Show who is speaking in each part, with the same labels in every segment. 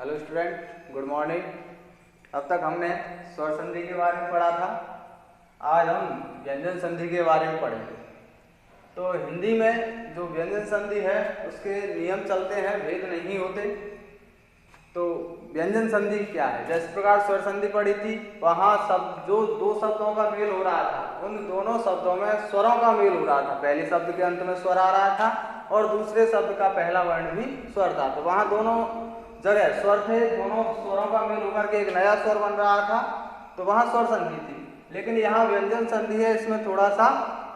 Speaker 1: Hello student, good morning. अब तक हमने स्वर संधि के बारे में पढ़ा था। आज हम व्यंजन संधि के बारे में पढ़ेंगे। तो हिंदी में जो व्यंजन संधि है उसके नियम चलते हैं, भेद नहीं होते। तो व्यंजन संधि क्या है? जिस प्रकार स्वर संधि पढ़ी थी वहाँ शब्द जो दो शब्दों का मेल हो रहा था, उन दोनों शब्दों में स्वरों का मेल हो रहा था। पहले शब्द के अंत में स्वर आ रहा था और दूसरे शब्द का पहला वर्ण भी स्वर था। तो वहाँ दोनों जगह स्वर थे, दोनों स्वरों का मेल होकर के एक नया स्वर बन रहा था, तो वहाँ स्वर संधि थी। लेकिन यहाँ व्यंजन संधि है, इसमें थोड़ा सा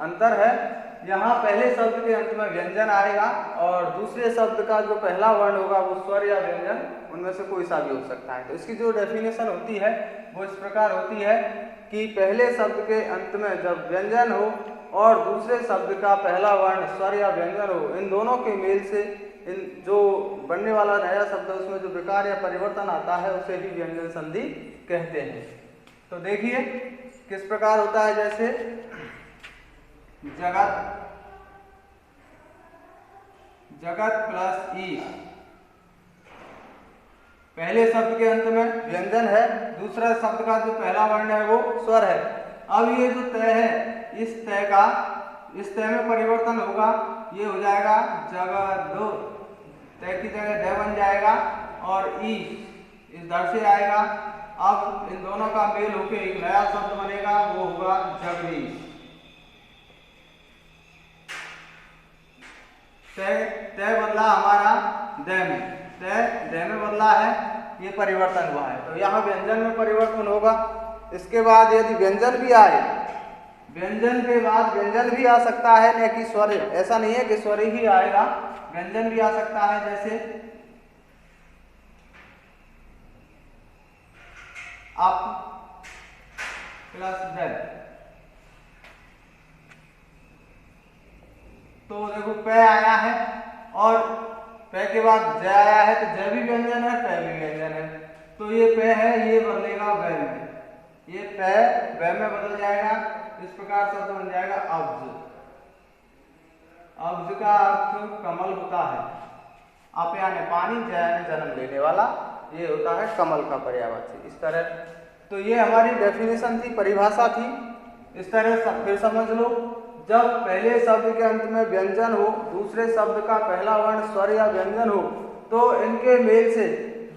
Speaker 1: अंतर है। यहाँ पहले शब्द के अंत में व्यंजन आएगा और दूसरे शब्द का जो पहला वर्ण होगा वो स्वर या व्यंजन, उनमें से कोई सा भी हो सकता है। तो इसकी जो डेफिनेशन होती है वो इस प्रकार होती है कि पहले शब्द के अंत में जब व्यंजन हो और दूसरे शब्द का पहला वर्ण स्वर या व्यंजन हो, इन दोनों के मेल से इन जो बनने वाला नया शब्द है उसमें जो विकार या परिवर्तन आता है उसे ही व्यंजन संधि कहते हैं। तो देखिए किस प्रकार होता है। जैसे जगत प्लस ई, पहले शब्द के अंत में व्यंजन है, दूसरा शब्द का जो पहला वर्ण है वो स्वर है। अब ये जो तय है, इस तय में परिवर्तन होगा, ये हो जाएगा जगत दो, तय की जगह द बन जाएगा और ई इधर से आएगा। अब इन दोनों का मेल होके एक नया शब्द बनेगा, वो होगा जगदीश। तय बदला हमारा द में बदला है, ये परिवर्तन हुआ है। तो यहाँ व्यंजन में परिवर्तन होगा। इसके बाद यदि व्यंजन भी आए, व्यंजन के बाद व्यंजन भी आ सकता है, न कि स्वर। ऐसा नहीं है कि स्वर ही आएगा, व्यंजन भी आ सकता है। जैसे अप प्लस द, तो देखो प आया है और प के बाद ज आया है, तो ज भी व्यंजन है, प भी व्यंजन है। तो ये प है, ये बदलेगा व में, ये प व में बदल जाएगा। इस प्रकार शब्द बन जाएगा अब्ज। अब्ज का अर्थ कमल होता है। अप यानी पानी, ज यानी जन्म लेने वाला, ये होता है कमल का पर्यायवाची। इस तरह तो ये हमारी डेफिनेशन थी, परिभाषा थी। इस तरह फिर समझ लो, जब पहले शब्द के अंत में व्यंजन हो, दूसरे शब्द का पहला वर्ण स्वर या व्यंजन हो, तो इनके मेल से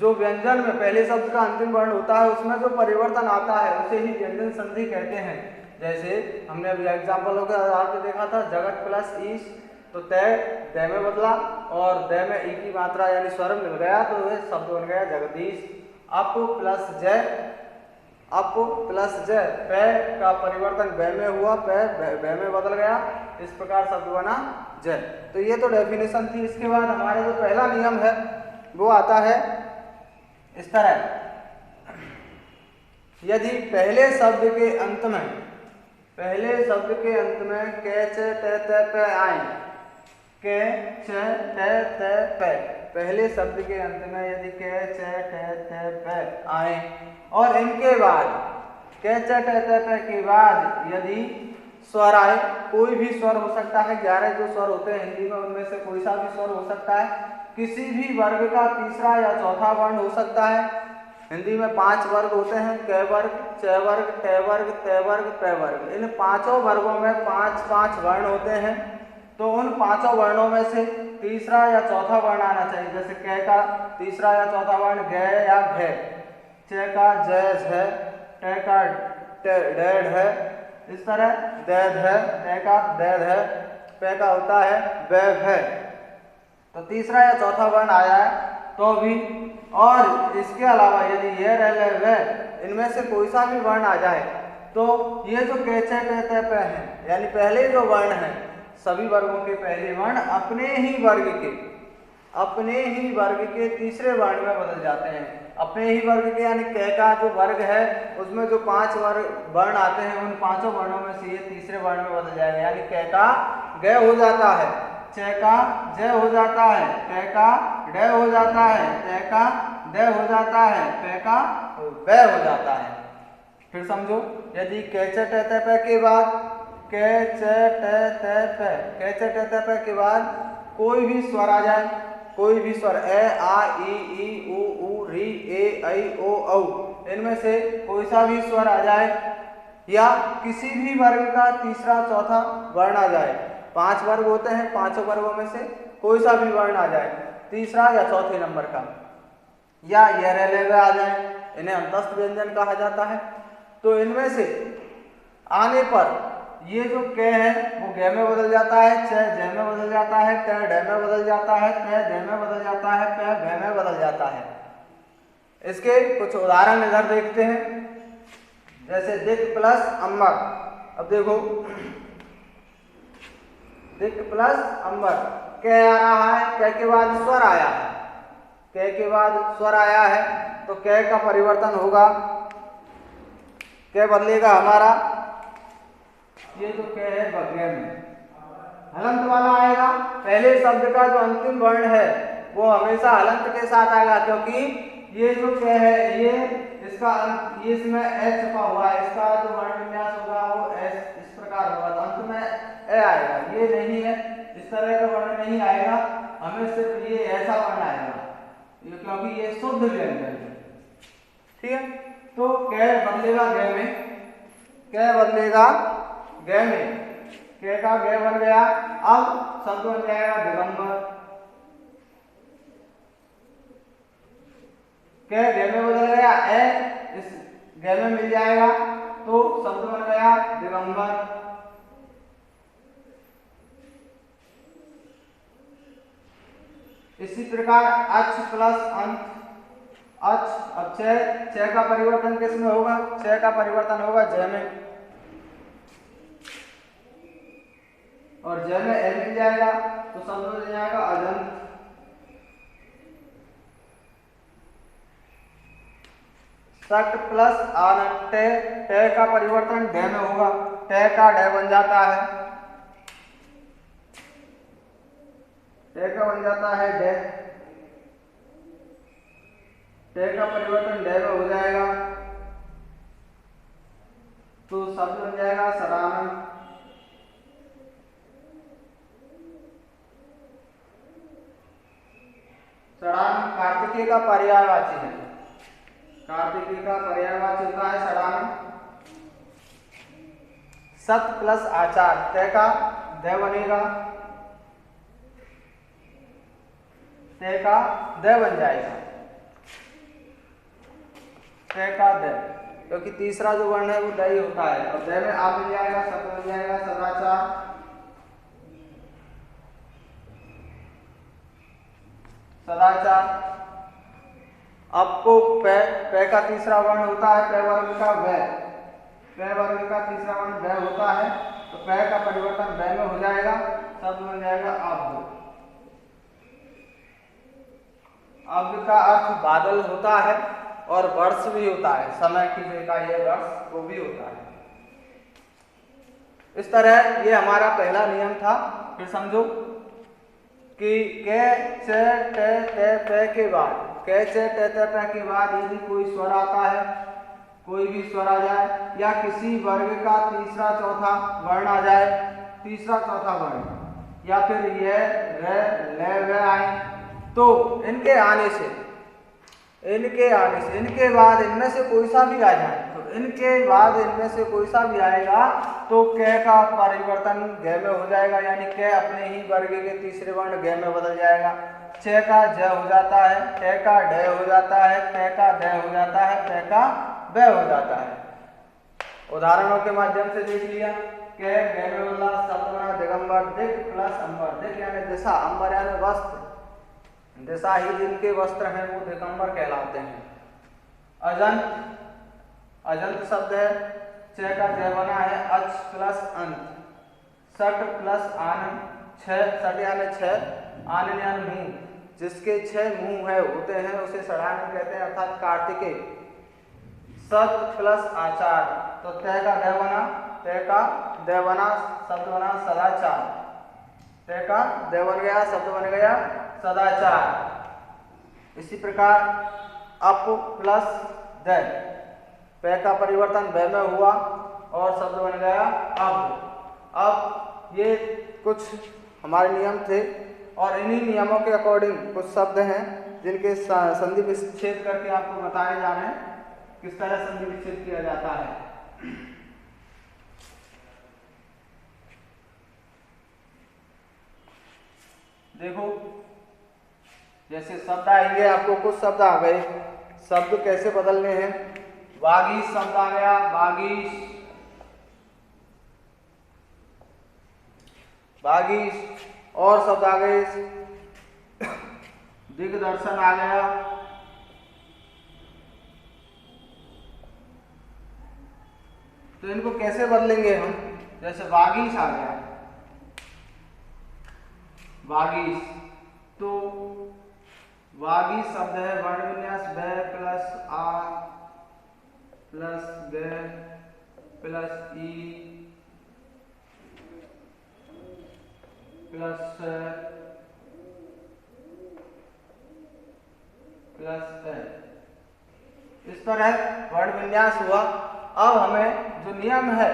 Speaker 1: जो व्यंजन में पहले शब्द का अंतिम वर्ण होता है उसमें जो परिवर्तन आता है उसे ही व्यंजन संधि कहते हैं। जैसे हमने अभी एग्जाम्पलों के आधार पर देखा था, जगत प्लस ईश, तो तय द में बदला और द में ई की मात्रा यानी स्वर मिल गया, तो वह शब्द बन गया जगदीश। अप प्लस ज, प का परिवर्तन ब में हुआ, ब में बदल गया, इस प्रकार शब्द बना ज। तो ये तो डेफिनेशन थी। इसके बाद हमारे जो पहला नियम है वो आता है इस तरह, यदि पहले शब्द के अंत में क च ट त प आए, क च ट त प, पहले शब्द के अंत में यदि क च ट त प आए और इनके बाद क च ट त प के बाद यदि स्वर आए, कोई भी स्वर हो सकता है। 11 जो स्वर होते हैं हिंदी में उनमें से कोई सा भी स्वर हो सकता है। किसी भी वर्ग का तीसरा या चौथा वर्ण हो सकता है। हिंदी में 5 वर्ग होते हैं, क वर्ग, च वर्ग, ट वर्ग, त वर्ग, प वर्ग। इन पांचों वर्गों में 5-5 वर्ण होते हैं। तो उन पांचों वर्णों में से तीसरा या चौथा वर्ण आना चाहिए। जैसे क का तीसरा या चौथा वर्ण ग या घ, च का ज झ, ट का ड ढ, इस तरह द ध, ट का द ध, प का होता है ब भ। तो तीसरा या चौथा वर्ण आया है तो भी, और इसके अलावा यदि ये रह व, इनमें से कोई सा भी वर्ण आ जाए तो ये जो क च ट त प है, यानी पहले जो वर्ण है, सभी वर्गों के पहले वर्ण अपने ही वर्ग के तीसरे वर्ण में बदल जाते हैं। अपने ही वर्ग के यानी क का जो वर्ग है उसमें जो 5 वर्ण आते हैं, उन पांचों वर्णों में से ये तीसरे वर्ण में बदल जाएगा। यानी क का ग हो जाता है, च का ज हो जाता है, ट का ड हो जाता है, त का द हो जाता है, प का ब हो जाता है। फिर समझो, यदि क च ट त प के बाद क च ट त प, क च ट त प के बाद कोई भी स्वर आ जाए, कोई भी स्वर ए आ ई ऊ री ए ऐ ओ औ इनमें से कोई सा भी स्वर आ जाए या किसी भी वर्ग का तीसरा चौथा वर्ण आ जाए। 5 वर्ग होते हैं, 5 वर्गों में से कोई सा भी वर्ण आ जाए तीसरा या चौथे नंबर का, या ये रेलवे आ जाए, इन्हें अंतस्थ व्यंजन कहा जाता है। तो इनमें से आने पर ये जो क है वो ग में बदल जाता है, च ज में बदल जाता है, ट ड में बदल जाता है, प द में बदल जाता है, प भ में बदल जाता है। इसके कुछ उदाहरण इधर देखते हैं, जैसे दिक प्लस अंबर। अब देखो दिक प्लस अंबर, क आ रहा है, क के बाद स्वर आया है, क के बाद स्वर आया है तो क का परिवर्तन होगा, क बदलेगा हमारा, ये जो क है बगले में हलंत वाला आएगा। पहले शब्द का जो अंतिम वर्ण है वो हमेशा हलंत के साथ आएगा, क्योंकि ये जो क है ये इसका ये इसमें ए छपा हुआ है, इसका जो वर्ण विन्यास होगा वो एस इस प्रकार होगा, तो अंत में ए आएगा। ये नहीं है, इस तरह का वर्ण नहीं आएगा, हमें सिर्फ ये ऐसा वर्ण आएगा, ये क्योंकि ये शुद्ध व्यंजन है। ठीक है, तो क बदलेगा ग में, क बदलेगा ग में, क का ग बन गया। अब शब्द बन जाएगा दिगंबर, क ग में बदल गया, ए इस ग में मिल जाएगा तो शब्द बन गया दिगंबर। इसी प्रकार अच प्लस अंत, अच, अब छ का परिवर्तन किस में होगा, छ का परिवर्तन होगा ज में, और ज में ए मिल जाएगा तो शब्द बन जाएगा अजंत। सट प्लस आनंत, ट का परिवर्तन ड में होगा, ट का ड बन जाता है, ट का बन जाता है ड, ट का परिवर्तन ड में हो जाएगा तो शब्द बन जाएगा सदानंद। सड़ानंद कार्तिकेय का पर्यायवाची है, कार्तिकेय का पर्यायवाची होता है सड़ानंद। सत प्लस आचार, त का द बनेगा, त का द बन जाएगा, त का द, क्योंकि तीसरा जो वर्ण है वो द ही होता है, और द में आ मिल जाएगा, सत बन जाएगा सदाचार। सदाचार। आपको प का तीसरा वर्ण होता है प वर्ग का व, प वर्ग का तीसरा वर्ण व होता है, तो प का परिवर्तन व में हो जाएगा, शब्द बन जाएगा अब्द। अब्द का अर्थ बादल होता है और वर्ष भी होता है, समय की जो इकाई है वर्ष वो भी होता है। इस तरह ये हमारा पहला नियम था। फिर समझो कि क च ट त प के बाद, क च ट त प के बाद यदि कोई स्वर आता है, कोई भी स्वर आ जाए या किसी वर्ग का तीसरा चौथा वर्ण आ जाए, तीसरा चौथा वर्ण या फिर यह र ल व आए, तो इनके आने से इनके बाद इनमें से कोई सा भी आ जाए, तो इनके बाद इनमें से कोई सा भी आएगा तो क का परिवर्तन ग में हो जाएगा, यानी क अपने ही वर्ग के तीसरे वर्ण ग में बदल जाएगा। छ का ज हो जाता है, ट का ड हो जाता है, ट का द हो जाता है, प का ब हो जाता है। उदाहरणों के माध्यम से देख लिया। क ग में बदला, शब्द बना दिगंबर, दिक प्लस अंबर, दिक यानी दिशा, अंबर यानी वस्त्र, दिशा ही जिनके वस्त्र हैं वो दिगंबर कहलाते हैं। अजंत, अजंत शब्द है, छ का ज बना है, अच प्लस अंत, सट प्लस आनंद, सट यानी छह, आनंद यानी मुंह, जिसके 6 मुंह है होते हैं उसे सड़ानंद कहते हैं, अर्थात कार्तिकेय। सत प्लस आचार, तो त का द बना, त का द बना, शब्द बना सदाचार, त का द बन गया, शब्द बन गया सदाचार। इसी प्रकार अप प्लस द, प का परिवर्तन ब में हुआ और शब्द बन गया अब। अब ये कुछ हमारे नियम थे और इन्हीं नियमों के अकॉर्डिंग कुछ शब्द हैं जिनके संधि विच्छेद करके आपको बताए जा रहे हैं किस तरह संधि विच्छेद किया जाता है। देखो जैसे शब्द आएंगे, आपको कुछ शब्द आ गए, शब्द कैसे बदलने हैं। वागीश शब्द आ गया, वागीश, वागीश। और शब्द आ गए, दिग्दर्शन आ गया, तो इनको कैसे बदलेंगे हम। जैसे वागीश आ गया, वागीश, तो वागीश शब्द है वर्ण विन्यास ब प्लस आ प्लस ग प्लस ई प्लस ए, इस तरह वर्ण विन्यास हुआ। अब हमें जो नियम है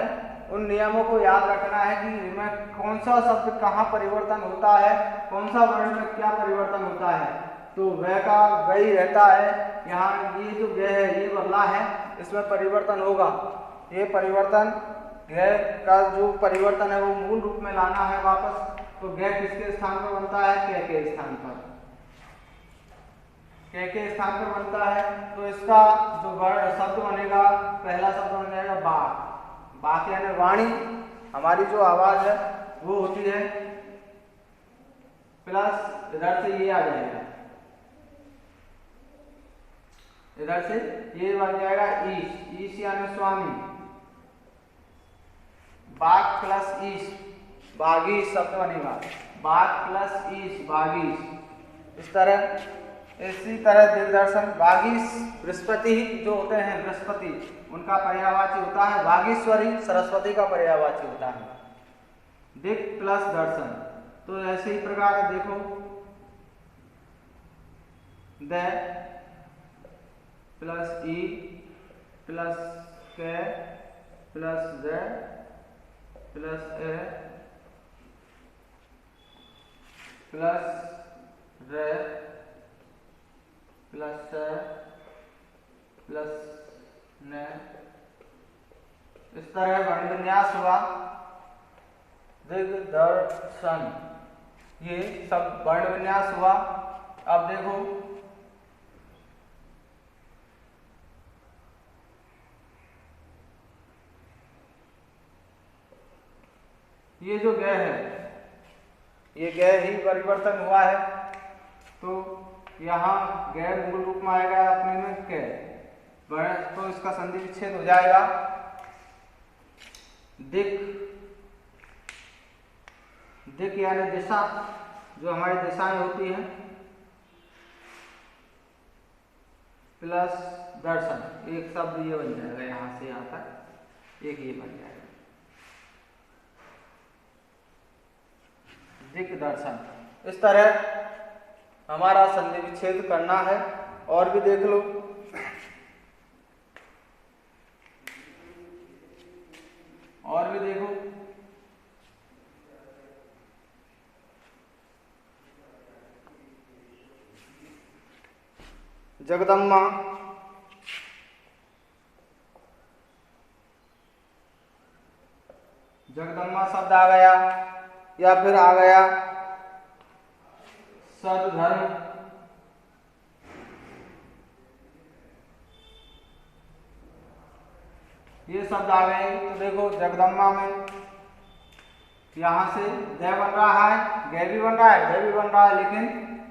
Speaker 1: उन नियमों को याद रखना है कि इनमें कौन सा शब्द कहाँ परिवर्तन होता है, कौन सा वर्ण में क्या परिवर्तन होता है। तो वह का वही रहता है, यहाँ ये जो ग है ये बदला है, इसमें परिवर्तन होगा। ये परिवर्तन ग का जो परिवर्तन है वो मूल रूप में लाना है वापस। तो ग किसके स्थान पर बनता है, क के स्थान पर, के स्थान पर बनता है। तो इसका जो वर्ण शब्द बनेगा, पहला शब्द बन जाएगा बाक। बाक यानी वाणी, हमारी जो आवाज है वो होती है, प्लस इधर से ये आ जाएगा, इधर से ये बन जाएगा ईश, ईश यानी स्वामी। बाक प्लस ईश, बागीश शब्द बनेगा, बाक प्लस ईश, बागीश। इसी तरह दिग्दर्शन, बागीश बृहस्पति जो होते हैं, बृहस्पति उनका पर्यायवाची होता है, बागीश्वरी सरस्वती का पर्यायवाची होता है। दिक् प्लस दर्शन, तो ऐसे ही प्रकार देखो, द प्लस ई प्लस के plus the plus A plus रे प्लस प्लस न, इस तरह वर्ण विन्यास हुआ। दिग्दर्शन, ये सब वर्ण विन्यास हुआ। अब देखो ये जो ग है, ये ग ही परिवर्तन हुआ है। तो यहाँ गैर मूल रूप में आएगा अपने में क, तो इसका संधि विच्छेद हो जाएगा। दिक, दिक यानी दिशा, जो हमारी दिशाएं होती हैं, प्लस दर्शन, एक शब्द ये बन जाएगा, यहाँ से यहाँ तक एक ये बन जाएगा, दिक दर्शन। इस तरह हमारा संधि विच्छेद करना है। और भी देख लो, और भी देखो, जगदम्मा, जगदम्मा शब्द आ गया, या फिर आ गया सदधर्म, ये शब्द आ गए। तो देखो जगदम्बा में यहाँ से द बन रहा है, ग भी बन रहा है, ग भी बन रहा है, लेकिन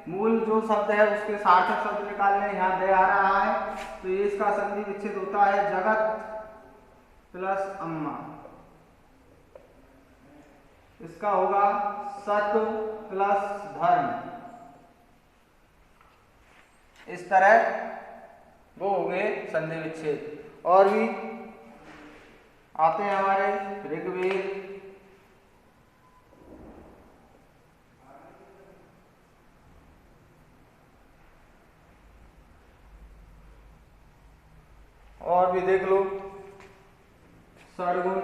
Speaker 1: मूल जो शब्द है उसके सार्थक शब्द निकालने यहाँ द आ रहा है। तो ये इसका संधि विच्छेद होता है, जगत प्लस अम्मा, इसका होगा सत्व प्लस धर्म। इस तरह वो हो गए संधि विच्छेद। और भी आते हैं हमारे ऋग्वेद, और भी देख लो, षडगुण,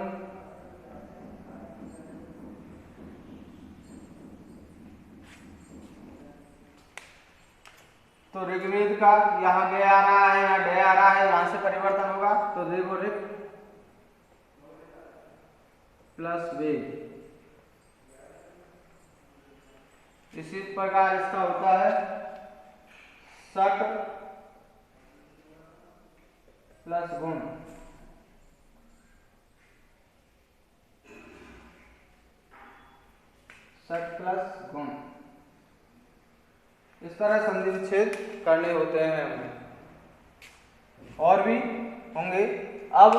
Speaker 1: तो ऋग्वेद का यहाँ गे आ रहा है, यहाँ डे आ रहा है, यहाँ से परिवर्तन होगा तो ऋग और ऋग प्लस वेद। इसी प्रकार इसका होता है सट प्लस गुण। सट प्लस गुण, इस तरह संधि विच्छेद करने होते हैं हमें, और भी होंगे। अब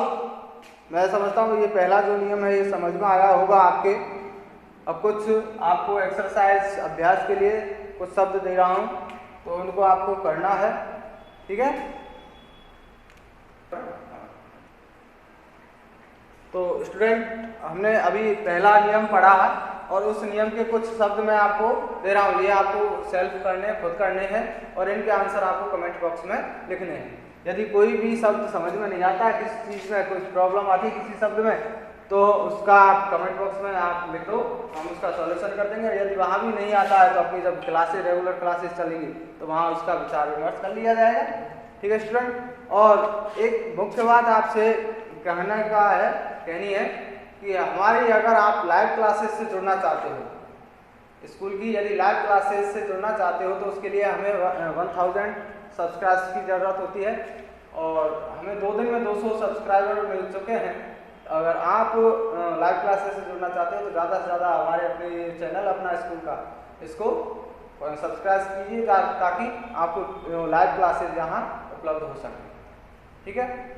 Speaker 1: मैं समझता हूँ ये पहला जो नियम है ये समझ में आया होगा आपके। अब कुछ आपको एक्सरसाइज अभ्यास के लिए कुछ शब्द दे रहा हूँ, तो उनको आपको करना है, ठीक है। तो स्टूडेंट, हमने अभी पहला नियम पढ़ा है और उस नियम के कुछ शब्द मैं आपको दे रहा हूँ। ये आपको सेल्फ करने, खुद करने हैं और इनके आंसर आपको कमेंट बॉक्स में लिखने हैं। यदि कोई भी शब्द समझ में नहीं आता है, किसी चीज़ में कुछ प्रॉब्लम आती है किसी शब्द में, तो उसका आप कमेंट बॉक्स में आप लिख दो, हम उसका सॉल्यूशन कर देंगे। यदि वहाँ भी नहीं आता है तो अपनी जब क्लासेस, रेगुलर क्लासेस चलेंगी तो वहाँ उसका विचार विमर्श कर लिया जाएगा, ठीक है स्टूडेंट। और एक मुख्य बात आपसे कहनी है कि हमारी, अगर आप लाइव क्लासेस से जुड़ना चाहते हो, स्कूल की यदि लाइव क्लासेस से जुड़ना चाहते हो, तो उसके लिए हमें 1000 सब्सक्राइबर्स की ज़रूरत होती है और हमें 2 दिन में 200 सब्सक्राइबर मिल चुके हैं। अगर आप लाइव क्लासेस से जुड़ना चाहते हो तो ज़्यादा से ज़्यादा हमारे अपने चैनल, अपना स्कूल का, इसको सब्सक्राइब कीजिए ताकि आपको लाइव क्लासेस यहाँ उपलब्ध हो सके, ठीक है।